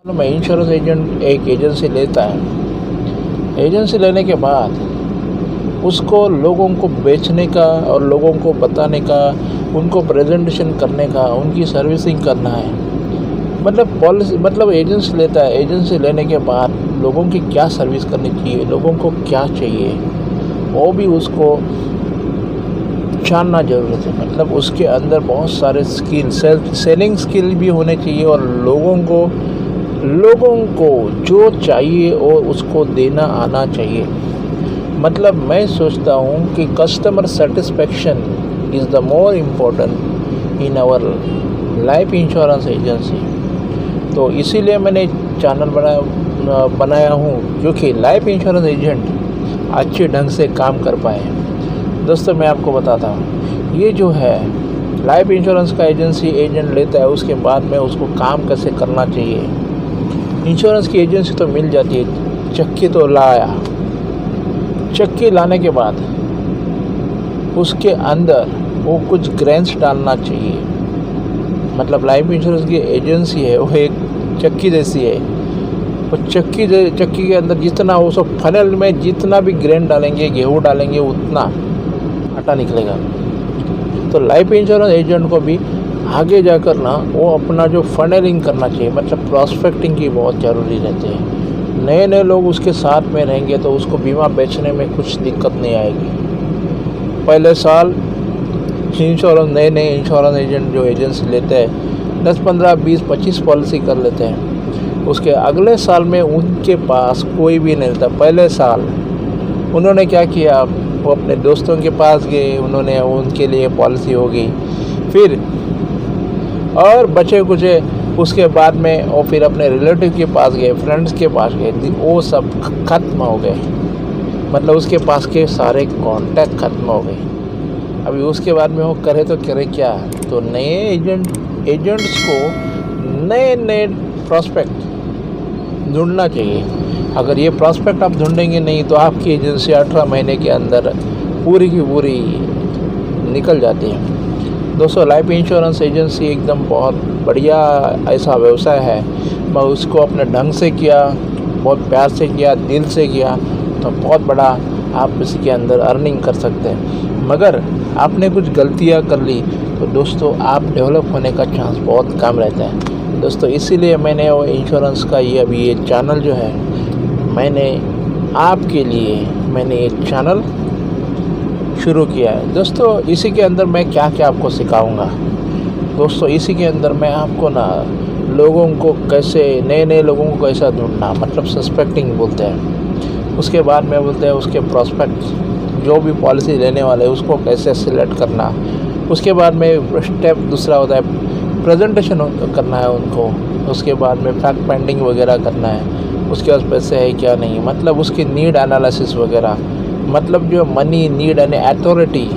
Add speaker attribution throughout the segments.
Speaker 1: मैं insurance agent एक agency लेता है। एजेंसी लेने के बाद उसको लोगों को बेचने का और लोगों को बताने का, उनको प्रेजेंटेशन करने का, उनकी सर्विसिंग करना है। मतलब पॉलिसी, मतलब एजेंसी लेता है। एजेंसी लेने के बाद लोगों की क्या सर्विस करनी चाहिए, लोगों को क्या चाहिए, वो भी उसको जानना ज़रूरत है। मतलब उसके अंदर बहुत सारे स्किल, सेलिंग स्किल भी होने चाहिए और लोगों को जो चाहिए और उसको देना आना चाहिए। मतलब मैं सोचता हूँ कि customer satisfaction is the more important in our life insurance agency. तो इसीलिए मैंने चैनल बनाया हूँ जो कि लाइफ इंश्योरेंस एजेंट अच्छे ढंग से काम कर पाए। दोस्तों मैं आपको बताता हूँ, ये जो है लाइफ इंश्योरेंस का एजेंट लेता है, उसके बाद में उसको काम कैसे करना चाहिए। इंश्योरेंस की एजेंसी तो मिल जाती है, चक्की तो लाया, चक्की लाने के बाद उसके अंदर वो कुछ ग्रेन्स डालना चाहिए। मतलब लाइफ इंश्योरेंस की एजेंसी है वो एक चक्की जैसी है। वो चक्की के अंदर जितना वो सब फनल में जितना भी ग्रेन डालेंगे, गेहूँ डालेंगे, उतना आटा निकलेगा। तो लाइफ इंश्योरेंस एजेंट को भी आगे जाकर ना वो अपना जो फनलिंग करना चाहिए, मतलब प्रॉस्पेक्टिंग की बहुत ज़रूरी रहती है। नए लोग उसके साथ में रहेंगे तो उसको बीमा बेचने में कुछ दिक्कत नहीं आएगी। पहले साल नए इंश्योरेंस एजेंट जो एजेंसी लेते हैं 10, 15, 20, 25 पॉलिसी कर लेते हैं। उसके अगले साल में उनके पास कोई भी नहीं रहता। पहले साल उन्होंने क्या किया, वो अपने दोस्तों के पास गए, उन्होंने उनके लिए पॉलिसी हो गई, फिर और बचे कुचे उसके बाद में वो फिर अपने रिलेटिव के पास गए, फ्रेंड्स के पास गए, वो सब ख़त्म हो गए। मतलब उसके पास के सारे कांटेक्ट ख़त्म हो गए। अभी उसके बाद में वो करे तो करे क्या। तो नए एजेंट्स को नए प्रॉस्पेक्ट ढूंढना चाहिए। अगर ये प्रॉस्पेक्ट आप ढूंढेंगे नहीं तो आपकी एजेंसी 18 महीने के अंदर पूरी की पूरी निकल जाती है। दोस्तों लाइफ इंश्योरेंस एजेंसी एकदम बहुत बढ़िया ऐसा व्यवसाय है। मैं उसको अपने ढंग से किया, बहुत प्यार से किया, दिल से किया, तो बहुत बड़ा आप इसके अंदर अर्निंग कर सकते हैं। मगर आपने कुछ गलतियां कर ली तो दोस्तों आप डेवलप होने का चांस बहुत कम रहता है। दोस्तों इसीलिए मैंने वो इंश्योरेंस का ये चैनल जो है, मैंने आपके लिए ये चैनल शुरू किया है। दोस्तों इसी के अंदर मैं क्या आपको सिखाऊंगा। दोस्तों इसी के अंदर मैं आपको ना लोगों को कैसे, नए लोगों को कैसा ढूंढना, मतलब सस्पेक्टिंग बोलते हैं। उसके बाद में बोलते हैं उसके प्रॉस्पेक्ट, जो भी पॉलिसी लेने वाले उसको कैसे सिलेक्ट करना। उसके बाद में स्टेप दूसरा होता है प्रेजेंटेशन करना है उनको। उसके बाद में फैक्ट फाइंडिंग वगैरह करना है। उसके पास पैसे है क्या नहीं, मतलब उसकी नीड एनालिसिस वगैरह, मतलब जो मनी, नीड एंड अथॉरिटी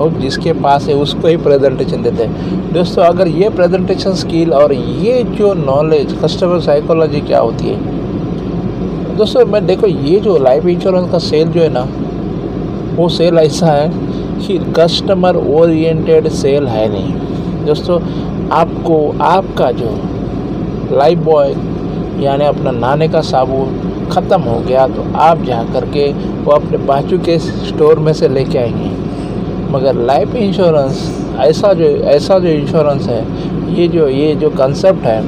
Speaker 1: और जिसके पास है उसको ही प्रेजेंटेशन देते हैं। दोस्तों अगर ये प्रेजेंटेशन स्किल और ये जो नॉलेज, कस्टमर साइकोलॉजी क्या होती है दोस्तों, मैं देखो ये जो लाइफ इंश्योरेंस का सेल जो है ना, वो सेल ऐसा है कि कस्टमर ओरिएंटेड सेल है नहीं। दोस्तों आपको आपका जो लाइफ बॉय यानी अपना नहाने का साबुन ख़त्म हो गया तो आप जा कर के वो अपने बाजू के स्टोर में से लेके आएंगे। मगर लाइफ इंश्योरेंस ऐसा जो इंश्योरेंस है, ये जो कंसेप्ट है,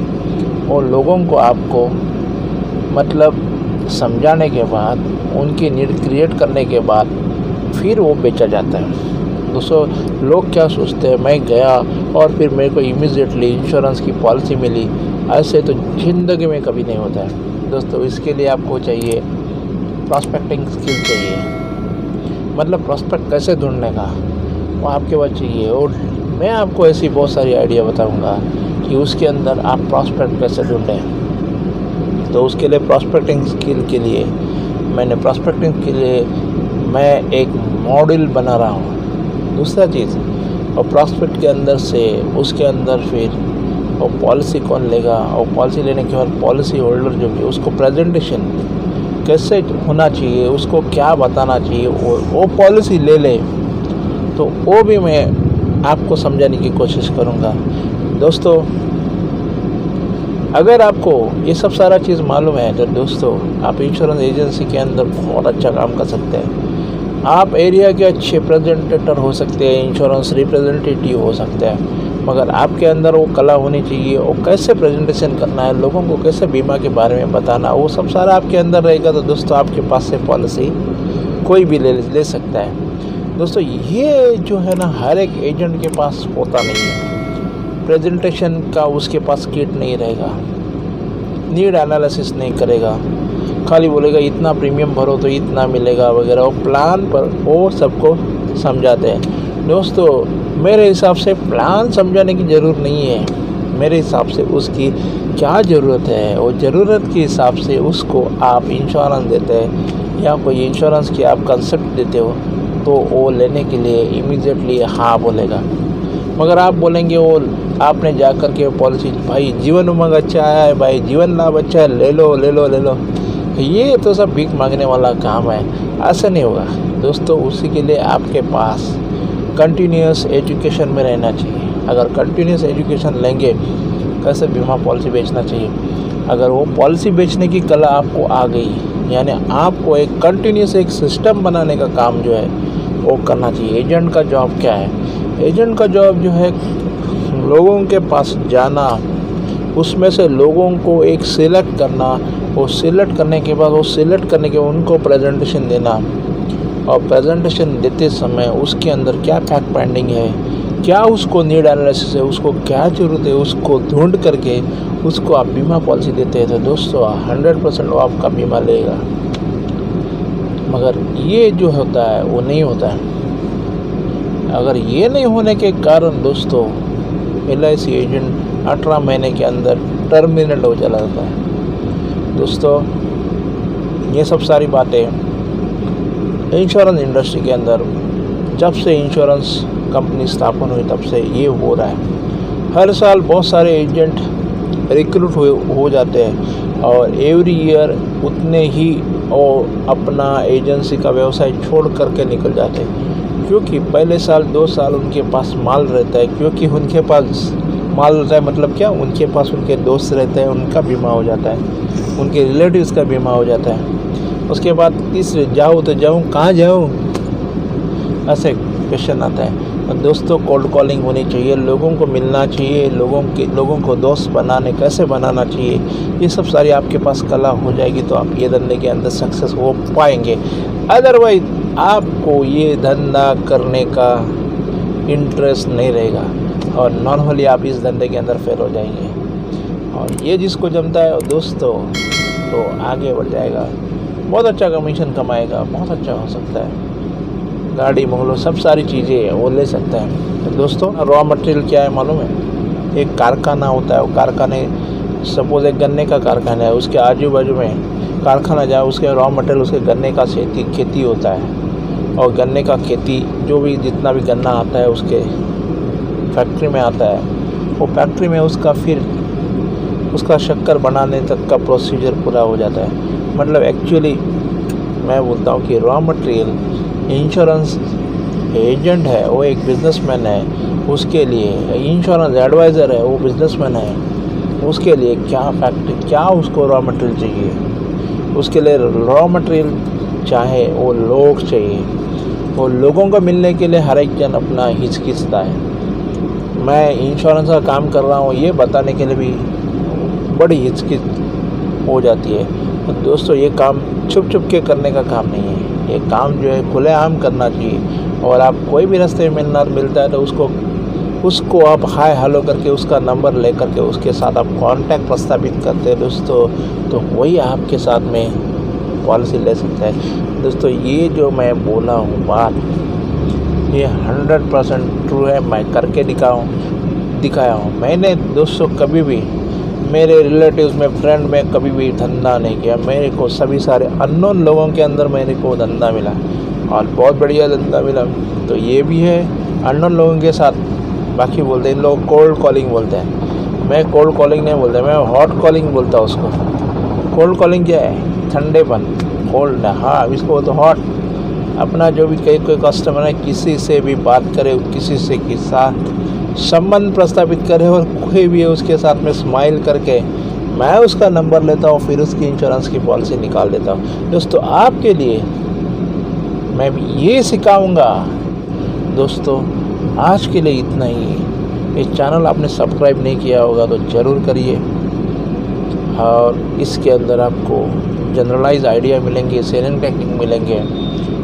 Speaker 1: वो लोगों को आपको मतलब समझाने के बाद, उनकी नीड क्रिएट करने के बाद फिर वो बेचा जाता है। दोस्तों लोग क्या सोचते हैं, मैं गया और फिर मेरे को इमीडिएटली इंश्योरेंस की पॉलिसी मिली, ऐसे तो ज़िंदगी में कभी नहीं होता है। दोस्तों इसके लिए आपको चाहिए प्रॉस्पेक्टिंग स्किल चाहिए। मतलब प्रॉस्पेक्ट कैसे ढूंढने का वो आपके पास चाहिए। और मैं आपको ऐसी बहुत सारी आइडिया बताऊंगा कि उसके अंदर आप प्रॉस्पेक्ट कैसे ढूंढें। तो उसके लिए प्रॉस्पेक्टिंग स्किल के लिए मैं एक मॉडल बना रहा हूँ। दूसरा चीज़, और प्रॉस्पेक्ट के अंदर से उसके अंदर फिर और पॉलिसी कौन लेगा, और पॉलिसी लेने के बाद पॉलिसी होल्डर जो भी, उसको प्रेजेंटेशन कैसे होना चाहिए, उसको क्या बताना चाहिए, वो पॉलिसी ले तो वो भी मैं आपको समझाने की कोशिश करूँगा। दोस्तों अगर आपको ये सब सारा चीज़ मालूम है तो दोस्तों आप इंश्योरेंस एजेंसी के अंदर बहुत अच्छा काम कर सकते हैं। आप एरिया के अच्छे प्रेजेंटेटर हो सकते हैं, इंश्योरेंस रिप्रेजेंटेटिव हो सकते हैं, मगर आपके अंदर वो कला होनी चाहिए। और कैसे प्रेजेंटेशन करना है, लोगों को कैसे बीमा के बारे में बताना, वो सब सारा आपके अंदर रहेगा तो दोस्तों आपके पास से पॉलिसी कोई भी ले सकता है। दोस्तों ये जो है ना हर एक एजेंट के पास होता नहीं है। प्रेजेंटेशन का उसके पास किट नहीं रहेगा, नीड एनालिसिस नहीं करेगा, खाली बोलेगा इतना प्रीमियम भरो तो इतना मिलेगा वगैरह, वो प्लान पर वो सबको समझाते हैं। दोस्तों मेरे हिसाब से प्लान समझाने की ज़रूरत नहीं है। मेरे हिसाब से उसकी क्या ज़रूरत है, वो ज़रूरत के हिसाब से उसको आप इंश्योरेंस देते हैं या कोई इंश्योरेंस की आप कंसेप्ट देते हो तो वो लेने के लिए इमीडिएटली हाँ बोलेगा। मगर आप बोलेंगे वो आपने जा कर के पॉलिसी, भाई जीवन उमंग अच्छा है, भाई जीवन लाभ अच्छा है, ले लो ले लो ले लो, ये तो सब भीख मांगने वाला काम है, ऐसा नहीं होगा। दोस्तों उसी के लिए आपके पास कंटिन्यूस एजुकेशन में रहना चाहिए। अगर कंटिन्यूस एजुकेशन लेंगे कैसे बीमा पॉलिसी बेचना चाहिए, अगर वो पॉलिसी बेचने की कला आपको आ गई, यानी आपको एक कंटिन्यूस एक सिस्टम बनाने का काम जो है वो करना चाहिए। एजेंट का जॉब क्या है? एजेंट का जॉब जो है लोगों के पास जाना, उसमें से लोगों को एक सिलेक्ट करना, वो सिलेक्ट करने के बाद उनको प्रेजेंटेशन देना, और प्रेजेंटेशन देते समय उसके अंदर क्या फैक्ट फाइंडिंग है, क्या उसको नीड एनालिसिस है, उसको क्या ज़रूरत है, उसको ढूंढ करके उसको आप बीमा पॉलिसी देते हैं तो दोस्तों 100% वो आपका बीमा लेगा। मगर ये जो होता है वो नहीं होता है। अगर ये नहीं होने के कारण दोस्तों LIC एजेंट 18 महीने के अंदर टर्मिनेट हो चला जाता है। दोस्तों ये सब सारी बातें इंश्योरेंस इंडस्ट्री के अंदर जब से इंश्योरेंस कंपनी स्थापन हुई तब से ये हो रहा है। हर साल बहुत सारे एजेंट रिक्रूट हो जाते हैं और एवरी ईयर उतने ही और अपना एजेंसी का व्यवसाय छोड़ करके निकल जाते हैं, क्योंकि पहले साल 2 साल उनके पास माल रहता है, क्योंकि उनके पास माल रहता है मतलब क्या, उनके पास उनके दोस्त रहते हैं, उनका बीमा हो जाता है, उनके रिलेटिव्स का बीमा हो जाता है। उसके बाद तीसरे जाऊँ तो जाऊँ कहाँ जाऊँ, ऐसे क्वेश्चन आता है। और दोस्तों कोल्ड कॉलिंग होनी चाहिए, लोगों को मिलना चाहिए, लोगों को दोस्त कैसे बनाना चाहिए, ये सब सारी आपके पास कला हो जाएगी तो आप ये धंधे के अंदर सक्सेस हो पाएंगे। अदरवाइज आपको ये धंधा करने का इंटरेस्ट नहीं रहेगा और नॉर्मली आप इस धंधे के अंदर फेल हो जाएंगे। और ये जिसको जमता है दोस्तों तो आगे बढ़ जाएगा, बहुत अच्छा कमीशन कमाएगा, बहुत अच्छा हो सकता है, गाड़ी बंगलो सब सारी चीज़ें वो ले सकता है। तो दोस्तों रॉ मटेरियल क्या है मालूम है? एक कारखाना होता है, वो कारखाने सपोज एक गन्ने का कारखाना है, उसके आजू बाजू में कारखाना जाए, उसके रॉ मटेरियल उसके गन्ने का खेती होता है, और गन्ने का खेती जो भी जितना भी गन्ना आता है उसके फैक्ट्री में आता है, वो फैक्ट्री में उसका शक्कर बनाने तक का प्रोसीजर पूरा हो जाता है। मतलब एक्चुअली मैं बोलता हूँ कि रॉ मटेरियल इंश्योरेंस एजेंट है, वो एक बिजनेसमैन है, उसके लिए इंश्योरेंस एडवाइज़र है, वो बिजनेसमैन है, उसके लिए क्या उसको रॉ मटेरियल चाहिए, उसके लिए रॉ मटेरियल चाहे वो लोग चाहिए, वो लोगों को मिलने के लिए हर एक जन अपना हिचकिचता है। मैं इंश्योरेंस का काम कर रहा हूँ ये बताने के लिए भी बड़ी हिचकिच हो जाती है। तो दोस्तों ये काम छुप के करने का काम नहीं है, ये काम जो है खुलेआम करना चाहिए। और आप कोई भी रास्ते में मिलता है तो उसको आप हाय हेलो करके उसका नंबर ले करके उसके साथ आप कांटेक्ट प्रस्तावित करते हैं दोस्तों, तो वही आपके साथ में पॉलिसी ले सकता है। दोस्तों ये जो मैं बोला हूँ बात ये 100% ट्रू है, मैं करके दिखाया हूँ। मैंने दोस्तों कभी भी मेरे रिलेटिव्स में फ्रेंड में कभी भी धंधा नहीं किया, मेरे को सभी सारे अननोन लोगों के अंदर मेरे को धंधा मिला और बहुत बढ़िया धंधा मिला। तो ये भी है अननोन लोगों के साथ, बाकी बोलते हैं इन लोग कोल्ड कॉलिंग बोलते हैं, मैं कोल्ड कॉलिंग नहीं बोलता, मैं हॉट कॉलिंग बोलता हूँ उसको। कोल्ड कॉलिंग क्या है? ठंडेपन, कोल्ड, हाँ इसको तो हॉट। अपना जो भी कोई कस्टमर है किसी से भी बात करे, किसी से के साथ संबंध प्रस्तावित करे और कोई भी उसके साथ में स्माइल करके मैं उसका नंबर लेता हूँ, फिर उसकी इंश्योरेंस की पॉलिसी निकाल देता हूँ। दोस्तों आपके लिए मैं भी ये सिखाऊंगा। दोस्तों आज के लिए इतना ही है। इस चैनल आपने सब्सक्राइब नहीं किया होगा तो ज़रूर करिए, और इसके अंदर आपको जनरलाइज आइडिया मिलेंगे, सेलिंग टेक्निक मिलेंगे,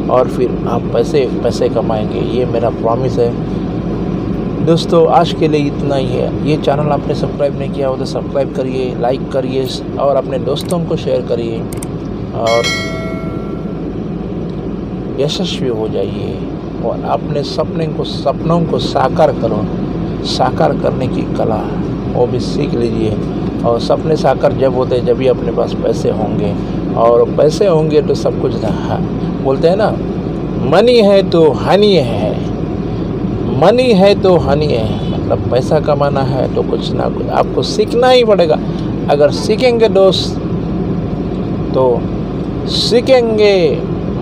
Speaker 1: और फिर आप पैसे कमाएंगे, ये मेरा प्रॉमिस है। दोस्तों आज के लिए इतना ही है। ये चैनल आपने सब्सक्राइब नहीं किया हो तो सब्सक्राइब करिए, लाइक करिए और अपने दोस्तों को शेयर करिए, और यशस्वी हो जाइए और अपने सपनों को साकार करो। साकार करने की कला वो भी सीख लीजिए। और सपने साकार जब होते हैं जब भी अपने पास पैसे होंगे, और पैसे होंगे तो सब कुछ बोलते हैं ना, मनी है तो हनी है, मनी है तो हनी है। मतलब पैसा कमाना है तो कुछ ना कुछ आपको सीखना ही पड़ेगा। अगर सीखेंगे दोस्त तो सीखेंगे,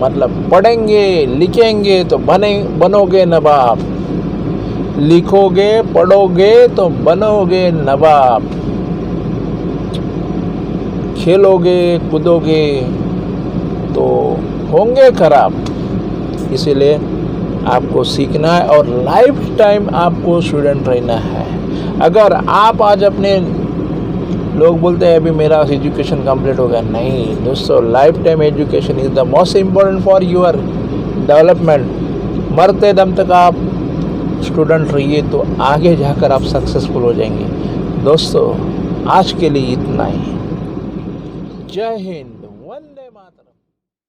Speaker 1: मतलब पढ़ेंगे लिखेंगे तो बनोगे नवाब, लिखोगे पढ़ोगे तो बनोगे नवाब, खेलोगे कूदोगे तो होंगे खराब। इसीलिए आपको सीखना है और लाइफ टाइम आपको स्टूडेंट रहना है। अगर आप आज अपने, लोग बोलते हैं अभी मेरा एजुकेशन कंप्लीट हो गया, नहीं दोस्तों, life time education is the most important for your development. मरते दम तक आप स्टूडेंट रहिए तो आगे जाकर आप सक्सेसफुल हो जाएंगे। दोस्तों आज के लिए इतना ही। जय हिंद।